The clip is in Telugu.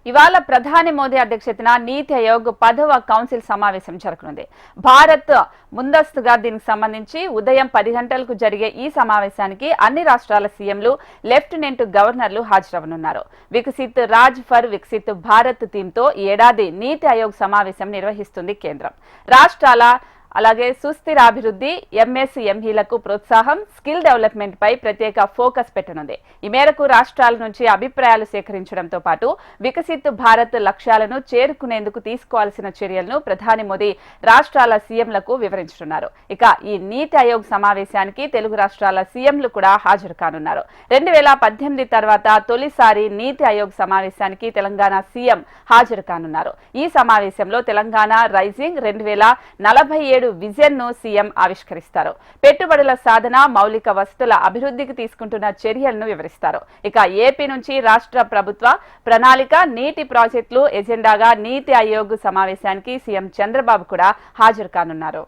ఇవాళ ప్రధాని మోదీ అధ్యక్షతన నీతి ఆయోగ్ 10వ కౌన్సిల్ సమావేశం జరగనుంది. భారత్ ముందస్తుగా దీనికి సంబంధించి ఉదయం 10 గంటలకు జరిగే ఈ సమావేశానికి అన్ని రాష్ట్రాల సీఎంలు, లెఫ్టినెంట్ గవర్నర్లు హాజరవనున్నారు. వికసిత్ రాజ్ ఫర్ వికసిత్ భారత్ థీమ్తో ఈ ఏడాది నీతి ఆయోగ్ సమావేశం నిర్వహిస్తుంది కేంద్రం. రాష్ట్రాల అలాగే సుస్థిరాభివృద్ధి, ఎంఎస్ఎంఈలకు ప్రోత్సాహం, స్కిల్ డెవలప్మెంట్ పై ప్రత్యేక ఫోకస్ పెట్టనుంది. ఈ మేరకు రాష్ట్రాల నుంచి అభిప్రాయాలు సేకరించడంతో పాటు వికసిత్ భారత్ లక్ష్యాలను చేరుకునేందుకు తీసుకోవాల్సిన చర్యలను ప్రధాని మోదీ రాష్ట్రాల సీఎంలకు వివరించనున్నారు. ఇక ఈ నీతి ఆయోగ్ సమావేశానికి తెలుగు రాష్ట్రాల సీఎంలు కూడా హాజరు కానున్నారు. 2018 తర్వాత తొలిసారి నీతి ఆయోగ్ సమావేశానికి తెలంగాణ సీఎం హాజరు కానున్నారు. ఈ సమావేశంలో తెలంగాణ రైజింగ్ 2047 విజన్ ను సీఎం ఆవిష్కరిస్తారు. పెట్టుబడుల సాధన, మౌలిక వసతుల అభివృద్ధికి తీసుకుంటున్న చర్యలను వివరిస్తారు. ఇక ఏపీ నుంచి రాష్ట్ర ప్రభుత్వ ప్రణాళిక, నీటి ప్రాజెక్టులు ఎజెండాగా నీతి ఆయోగ్ సమావేశానికి సీఎం చంద్రబాబు కూడా హాజరు కానున్నారు.